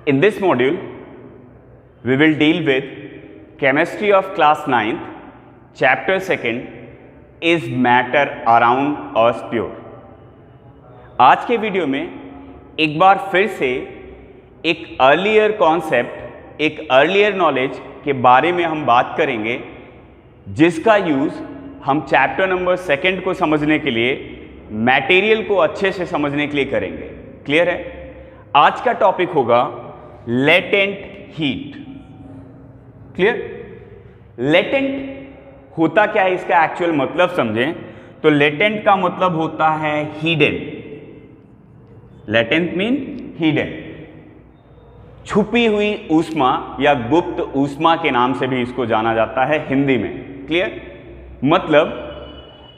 In this module, we will deal with chemistry of class 9th, chapter 2nd, is matter around us pure. आज के video में एक बार फिर से एक अर्लियर कॉन्सेप्ट, एक अर्लियर नॉलेज के बारे में हम बात करेंगे, जिसका यूज़ हम चैप्टर नंबर 2 को समझने के लिए, मटेरियल को अच्छे से समझने के लिए करेंगे. क्लियर है? आज का टॉपिक होगा लेटेंट हीट. क्लियर? लेटेंट होता क्या है, इसका एक्चुअल मतलब समझें तो लेटेंट का मतलब होता है हिडन. लेटेंट मीन हिडन, छुपी हुई ऊष्मा या गुप्त ऊष्मा के नाम से भी इसको जाना जाता है हिंदी में. क्लियर? मतलब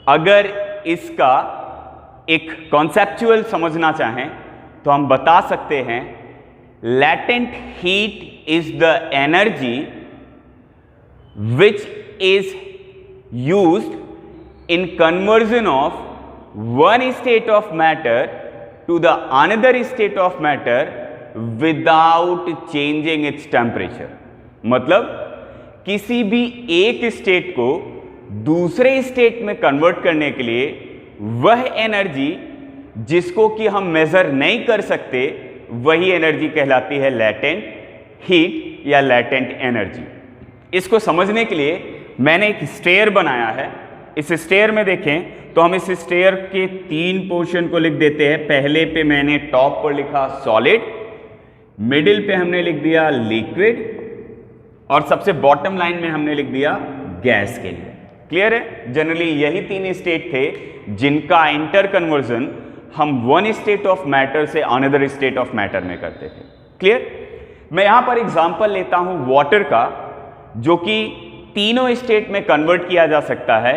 अगर इसका एक कॉन्सेप्चुअल समझना चाहें तो हम बता सकते हैं latent heat is the energy which is used in conversion of one state of matter to the another state of matter without changing its temperature. मतलब किसी भी एक स्टेट को दूसरे स्टेट में कन्वर्ट करने के लिए वह एनर्जी जिसको कि हम मेजर नहीं कर सकते, वही एनर्जी कहलाती है लेटेंट हीट या लेटेंट एनर्जी. इसको समझने के लिए मैंने एक स्टेयर बनाया है. इस स्टेयर में देखें तो हम इस स्टेयर के 3 पोर्शन को लिख देते हैं. पहले पे मैंने टॉप पर लिखा सॉलिड, मिडिल पे हमने लिख दिया लिक्विड, और सबसे बॉटम लाइन में हमने लिख दिया गैस के लिए. क्लियर है? जनरली यही 3 स्टेट थे जिनका इंटर कन्वर्जन हम वन स्टेट ऑफ मैटर से अनदर स्टेट ऑफ मैटर में करते थे. क्लियर? मैं यहां पर एग्जांपल लेता हूं वाटर का, जो कि तीनों स्टेट में कन्वर्ट किया जा सकता है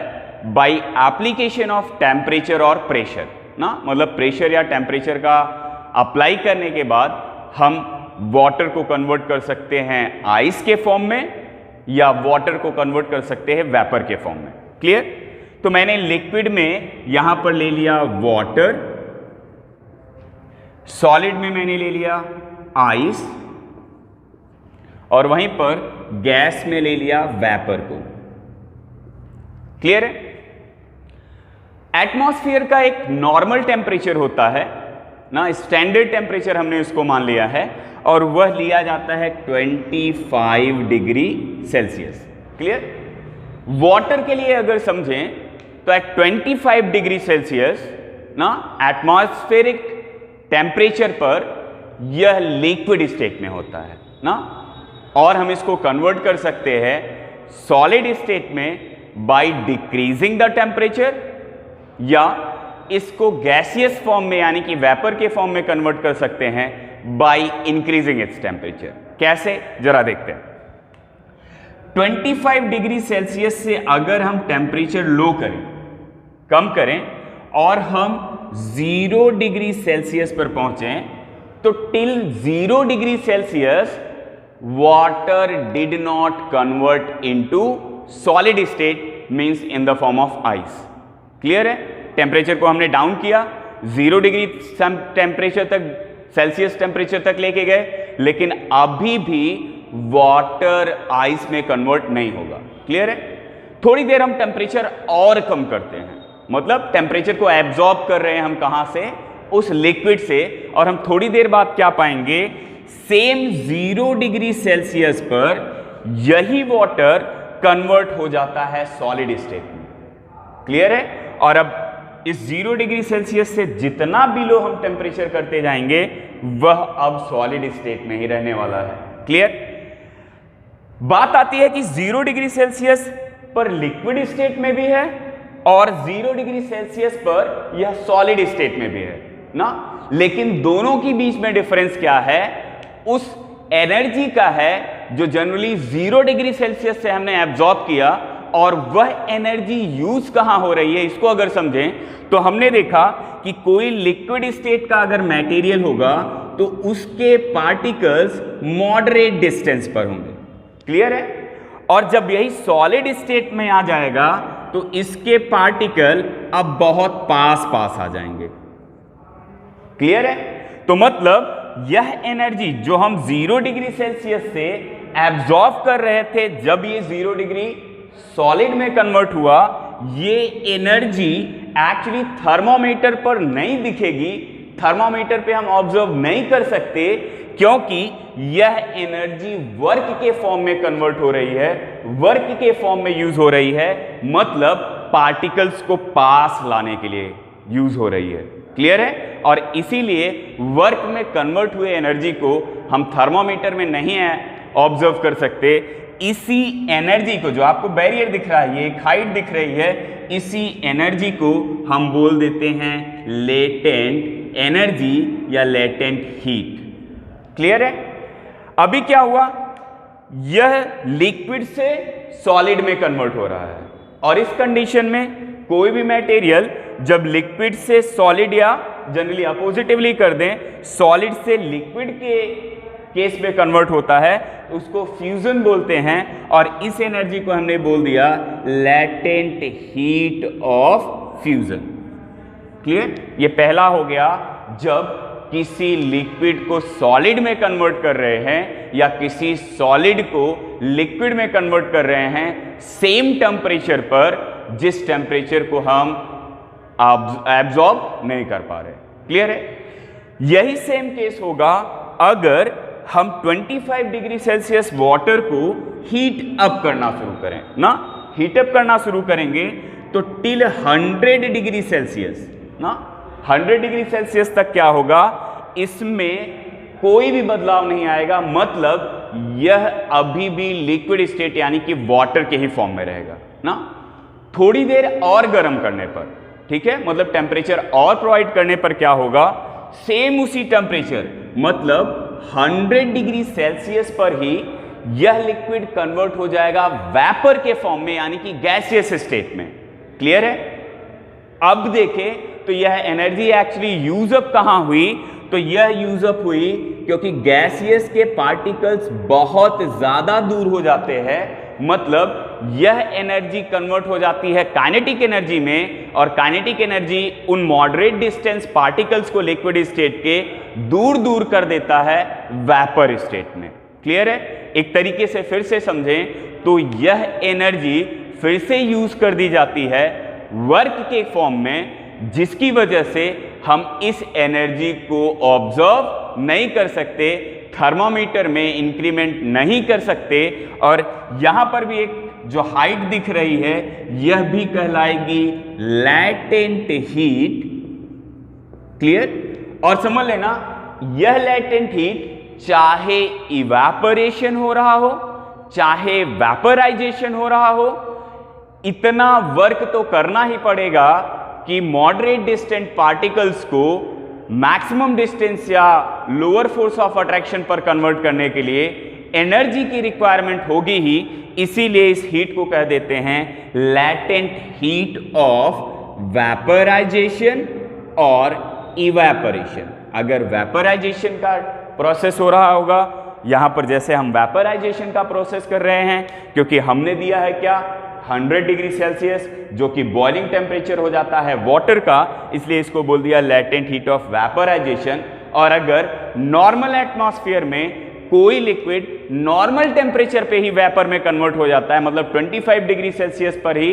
बाय एप्लीकेशन ऑफ टेम्परेचर और प्रेशर ना. मतलब प्रेशर या टेम्परेचर का अप्लाई करने के बाद हम वाटर को कन्वर्ट कर सकते हैं आइस के फॉर्म में, या वाटर को कन्वर्ट कर सकते हैं वेपर के फॉर्म में. क्लियर? तो मैंने लिक्विड में यहां पर ले लिया वाटर, सॉलिड में मैंने ले लिया आइस, और वहीं पर गैस में ले लिया वेपर को. क्लियर है? एटमॉस्फेयर का एक नॉर्मल टेम्परेचर होता है ना, स्टैंडर्ड टेम्परेचर हमने उसको मान लिया है, और वह लिया जाता है 25 डिग्री सेल्सियस. क्लियर? वाटर के लिए अगर समझें तो एट 25 डिग्री सेल्सियस ना एटमॉस्फेरिक टेम्परेचर पर यह लिक्विड स्टेट में होता है ना, और हम इसको कन्वर्ट कर सकते हैं सॉलिड स्टेट में बाय डिक्रीजिंग द टेम्परेचर, या इसको गैसियस फॉर्म में यानी कि वेपर के फॉर्म में कन्वर्ट कर सकते हैं बाय इंक्रीजिंग इट्स टेम्परेचर. कैसे? जरा देखते हैं. 25 डिग्री सेल्सियस से अगर हम टेम्परेचर लो करें, कम करें, और हम 0 डिग्री सेल्सियस पर पहुंचें, तो till 0 degree Celsius water did not convert into solid state, means in the form of ice. Clear है? टेम्परेचर को हमने डाउन किया, 0 डिग्री टेम्परेचर तक, सेल्सियस टेम्परेचर तक लेके गए, लेकिन अभी भी वाटर आइस में कन्वर्ट नहीं होगा. क्लियर है? थोड़ी देर हम टेम्परेचर और कम करते हैं, मतलब टेम्परेचर को एब्जॉर्ब कर रहे हैं हम कहां से? उस लिक्विड से, और हम थोड़ी देर बाद क्या पाएंगे? सेम 0 डिग्री सेल्सियस पर यही वाटर कन्वर्ट हो जाता है सॉलिड स्टेट में. क्लियर है? और अब इस 0 डिग्री सेल्सियस से जितना बिलो हम टेम्परेचर करते जाएंगे, वह अब सॉलिड स्टेट में ही रहने वाला है. क्लियर? बात आती है कि 0 डिग्री सेल्सियस पर लिक्विड स्टेट में भी है, और 0 डिग्री सेल्सियस पर यह सॉलिड स्टेट में भी है ना, लेकिन दोनों के बीच में डिफरेंस क्या है? उस एनर्जी का है जो जनरली 0 डिग्री सेल्सियस से हमने एब्जॉर्ब किया, और वह एनर्जी यूज कहां हो रही है, इसको अगर समझें तो हमने देखा कि कोई लिक्विड स्टेट का अगर मटेरियल होगा तो उसके पार्टिकल्स मॉडरेट डिस्टेंस पर होंगे. क्लियर है? और जब यही सॉलिड स्टेट में आ जाएगा तो इसके पार्टिकल अब बहुत पास पास आ जाएंगे. क्लियर है? तो मतलब यह एनर्जी जो हम 0 डिग्री सेल्सियस से एब्जॉर्ब कर रहे थे, जब ये 0 डिग्री सॉलिड में कन्वर्ट हुआ, ये एनर्जी एक्चुअली थर्मोमीटर पर नहीं दिखेगी, थर्मोमीटर पे हम ऑब्जर्व नहीं कर सकते, क्योंकि यह एनर्जी वर्क के फॉर्म में कन्वर्ट हो रही है, वर्क के फॉर्म में यूज हो रही है, मतलब पार्टिकल्स को पास लाने के लिए यूज हो रही है। क्लियर है? और इसीलिए वर्क में कन्वर्ट हुए एनर्जी को हम थर्मोमीटर में नहीं ऑब्जर्व कर सकते। इसी एनर्जी को, जो आपको बैरियर दिख रहा है, ये एक हाइट दिख रही है, इसी एनर्जी को हम बोल देते हैं लेटेंट एनर्जी या लेटेंट हीट। क्लियर है? अभी क्या हुआ, यह लिक्विड से सॉलिड में कन्वर्ट हो रहा है, और इस कंडीशन में कोई भी मटेरियल जब लिक्विड से सॉलिड, या जनरली अपोजिटिवली कर दें, सॉलिड से लिक्विड के केस में कन्वर्ट होता है, तो उसको फ्यूजन बोलते हैं, और इस एनर्जी को हमने बोल दिया latent heat of fusion. Clear? ये पहला हो गया जब किसी लिक्विड को सॉलिड में कन्वर्ट कर रहे हैं, या किसी सॉलिड को लिक्विड में कन्वर्ट कर रहे हैं सेम टेम्परेचर पर, जिस टेम्परेचर को हम एब्जॉर्ब नहीं कर पा रहे। क्लियर है? यही सेम केस होगा अगर हम 25 डिग्री सेल्सियस वाटर को हीट अप करना शुरू करें ना, हीट अप करना शुरू करेंगे तो टिल 100 डिग्री सेल्सियस ना, 100 डिग्री सेल्सियस तक क्या होगा, इसमें कोई भी बदलाव नहीं आएगा, मतलब यह अभी भी लिक्विड स्टेट यानी कि वाटर के ही फॉर्म में रहेगा ना। थोड़ी देर और गर्म करने पर, ठीक है, मतलब टेम्परेचर और प्रोवाइड करने पर क्या होगा, सेम उसी टेम्परेचर मतलब 100 डिग्री सेल्सियस पर ही यह लिक्विड कन्वर्ट हो जाएगा वेपर के फॉर्म में, यानी कि गैसियस स्टेट में। क्लियर है? अब देखें तो यह एनर्जी एक्चुअली यूज अप कहां हुई, तो यह यूज अप हुई क्योंकि गैसियस के पार्टिकल्स बहुत ज्यादा दूर हो जाते हैं, मतलब यह एनर्जी कन्वर्ट हो जाती है काइनेटिक एनर्जी में, और काइनेटिक एनर्जी उन मॉडरेट डिस्टेंस पार्टिकल्स को लिक्विड स्टेट के दूर दूर कर देता है वेपर स्टेट में। क्लियर है? एक तरीके से फिर से समझें तो यह एनर्जी फिर से यूज कर दी जाती है वर्क के फॉर्म में, जिसकी वजह से हम इस एनर्जी को ऑब्जर्व नहीं कर सकते, थर्मोमीटर में इंक्रीमेंट नहीं कर सकते, और यहां पर भी एक जो हाइट दिख रही है यह भी कहलाएगी लैटेंट हीट। क्लियर? और समझ लेना, यह लैटेंट हीट चाहे इवेपोरेशन हो रहा हो, चाहे वेपराइजेशन हो रहा हो, इतना वर्क तो करना ही पड़ेगा कि मॉडरेट डिस्टेंट पार्टिकल्स को मैक्सिमम डिस्टेंस या लोअर फोर्स ऑफ अट्रैक्शन पर कन्वर्ट करने के लिए एनर्जी की रिक्वायरमेंट होगी ही, इसीलिए इस हीट को कह देते हैं लैटेंट हीट ऑफ वेपराइजेशन और इवेपोरेशन। अगर वेपराइजेशन का प्रोसेस हो रहा होगा, यहां पर जैसे हम वेपराइजेशन का प्रोसेस कर रहे हैं, क्योंकि हमने दिया है क्या 100 डिग्री सेल्सियस, जो कि बॉइलिंग टेम्परेचर हो जाता है वाटर का, इसलिए इसको बोल दिया लैटेंट हीट ऑफ वेपराइजेशन। और अगर नॉर्मल एटमॉस्फेयर में कोई लिक्विड नॉर्मल टेम्परेचर पे ही वेपर में कन्वर्ट हो जाता है, मतलब 25 डिग्री सेल्सियस पर ही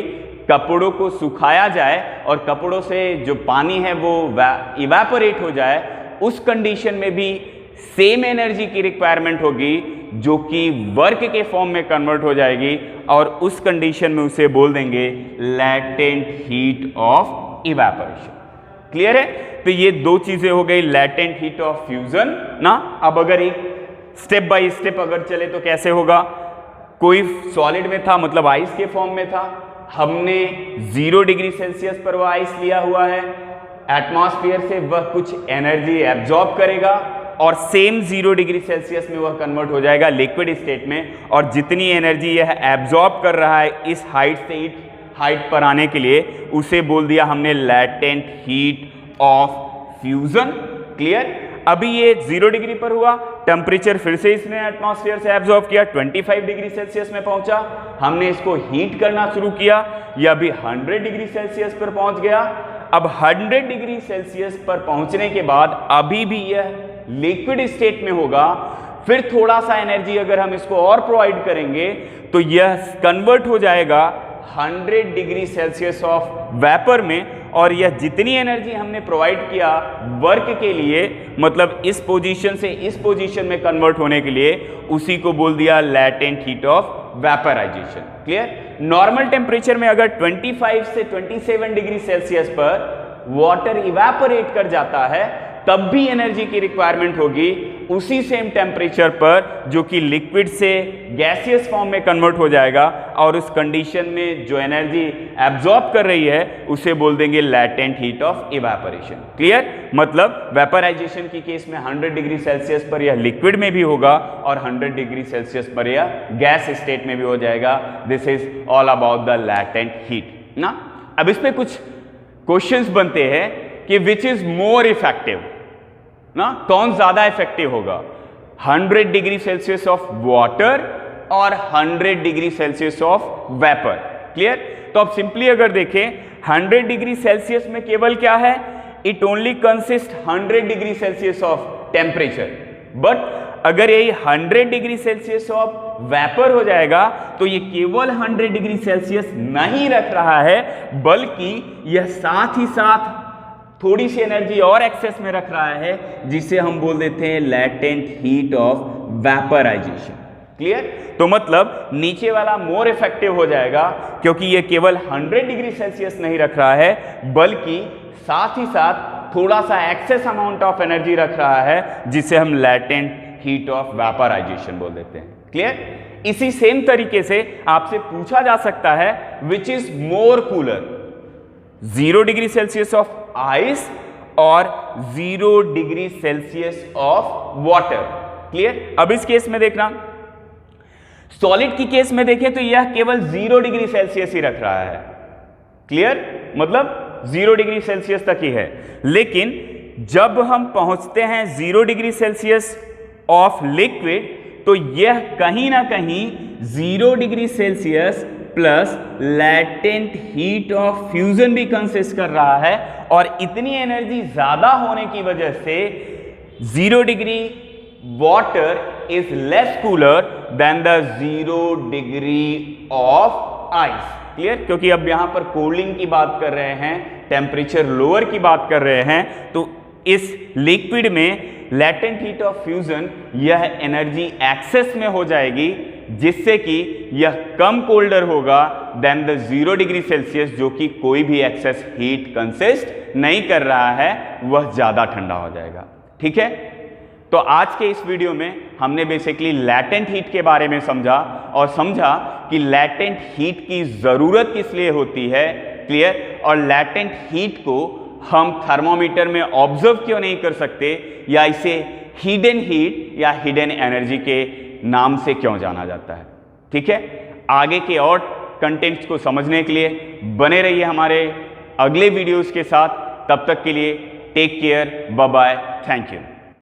कपड़ों को सुखाया जाए और कपड़ों से जो पानी है वो इवेपोरेट हो जाए, उस कंडीशन में भी सेम एनर्जी की रिक्वायरमेंट होगी, जो कि वर्क के फॉर्म में कन्वर्ट हो जाएगी, और उस कंडीशन में उसे बोल देंगे latent heat of evaporation. Clear है? तो ये दो चीजें हो गई, लैटेंट हीट ऑफ फ्यूजन ना। अब अगर एक स्टेप बाय स्टेप अगर चले तो कैसे होगा, कोई सॉलिड में था, मतलब आइस के फॉर्म में था, हमने 0 डिग्री सेल्सियस पर वह आइस लिया हुआ है, एटमॉस्फेयर से वह कुछ एनर्जी एब्जॉर्ब करेगा और सेम 0 डिग्री सेल्सियस में वह कन्वर्ट हो जाएगा लिक्विड स्टेट में, और जितनी एनर्जी यह एब्जॉर्ब कर रहा है इस हाइट से इस हाइट पर आने के लिए, उसे बोल दिया हमने latent heat of fusion. Clear? अभी ये 0 डिग्री पर हुआ, टेम्परेचर फिर से इसने एटमॉस्फेयर से एब्जॉर्ब किया, 25 डिग्री सेल्सियस में पहुंचा, हमने इसको हीट करना शुरू किया, यह अभी 100 डिग्री सेल्सियस पर पहुंच गया। अब 100 डिग्री सेल्सियस पर पहुंचने के बाद अभी भी यह लिक्विड स्टेट में होगा, फिर थोड़ा सा एनर्जी अगर हम इसको और प्रोवाइड करेंगे तो यह कन्वर्ट हो जाएगा 100 डिग्री सेल्सियस ऑफ वेपर में, और यह जितनी एनर्जी हमने प्रोवाइड किया वर्क के लिए, मतलब इस पोजीशन से इस पोजीशन में कन्वर्ट होने के लिए, उसी को बोल दिया latent heat of vaporization. Clear? Normal temperature में अगर 25 से 27 डिग्री सेल्सियस पर वाटर इवेपोरेट कर जाता है तब भी एनर्जी की रिक्वायरमेंट होगी, उसी सेम टेम्परेचर पर जो कि लिक्विड से गैसियस फॉर्म में कन्वर्ट हो जाएगा, और उस कंडीशन में जो एनर्जी एब्जॉर्ब कर रही है उसे बोल देंगे latent heat of evaporation. Clear? मतलब वेपराइजेशन की केस में 100 डिग्री सेल्सियस पर यह लिक्विड में भी होगा और 100 डिग्री सेल्सियस पर यह गैस स्टेट में भी हो जाएगा। This is all about the latent heat ना। अब इस पे कुछ क्वेश्चंस बनते हैं कि विच इज मोर इफेक्टिव ना, कौन ज्यादा इफेक्टिव होगा, 100 डिग्री सेल्सियस ऑफ वाटर और 100 degree Celsius of vapour. Clear? तो अब सिंपली अगर देखें 100 डिग्री सेल्सियस में केवल क्या है, it only consist 100 degree Celsius of temperature, but अगर यही 100 डिग्री सेल्सियस ऑफ वेपर हो जाएगा तो ये केवल 100 डिग्री सेल्सियस नहीं रख रहा है, बल्कि यह साथ ही साथ थोड़ी सी एनर्जी और एक्सेस में रख रहा है, जिसे हम बोल देते हैं latent heat of vaporization. Clear? तो मतलब नीचे वाला मोर इफेक्टिव हो जाएगा क्योंकि ये केवल 100 डिग्री सेल्सियस नहीं रख रहा है, बल्कि साथ ही साथ थोड़ा सा एक्सेस अमाउंट ऑफ एनर्जी रख रहा है, जिसे हम लैटेंट हीट ऑफ वेपराइजेशन बोल देते हैं। क्लियर? इसी सेम तरीके से आपसे पूछा जा सकता है which is more cooler, 0 degree Celsius of ice और 0 degree Celsius of water. Clear? अब इस केस में देखना, सॉलिड की केस में देखें तो यह केवल 0 डिग्री सेल्सियस ही रख रहा है। क्लियर? मतलब 0 डिग्री सेल्सियस तक ही है, लेकिन जब हम पहुंचते हैं 0 डिग्री सेल्सियस ऑफ लिक्विड तो यह कहीं ना कहीं 0 degree Celsius plus latent heat of fusion भी कंसिस्ट कर रहा है, और इतनी एनर्जी ज्यादा होने की वजह से 0 degree water is less cooler than the 0 degree of ice. Clear? क्योंकि अब यहां पर कूलिंग की बात कर रहे हैं, टेम्परेचर लोअर की बात कर रहे हैं, तो इस लिक्विड में लैटेंट हीट ऑफ फ्यूजन यह एनर्जी एक्सेस में हो जाएगी, जिससे कि यह कम कोल्डर होगा देन द 0 डिग्री सेल्सियस, जो कि कोई भी एक्सेस हीट कंसिस्ट नहीं कर रहा है, वह ज्यादा ठंडा हो जाएगा। ठीक है? तो आज के इस वीडियो में हमने बेसिकली लैटेंट हीट के बारे में समझा, और समझा कि लैटेंट हीट की जरूरत किस लिए होती है। क्लियर? और लैटेंट हीट को हम थर्मोमीटर में ऑब्जर्व क्यों नहीं कर सकते, या इसे हिडन हीट या हिडन एनर्जी के नाम से क्यों जाना जाता है। ठीक है? आगे के और कंटेंट्स को समझने के लिए बने रहिए हमारे अगले वीडियोस के साथ। तब तक के लिए take care, bye bye, thank you.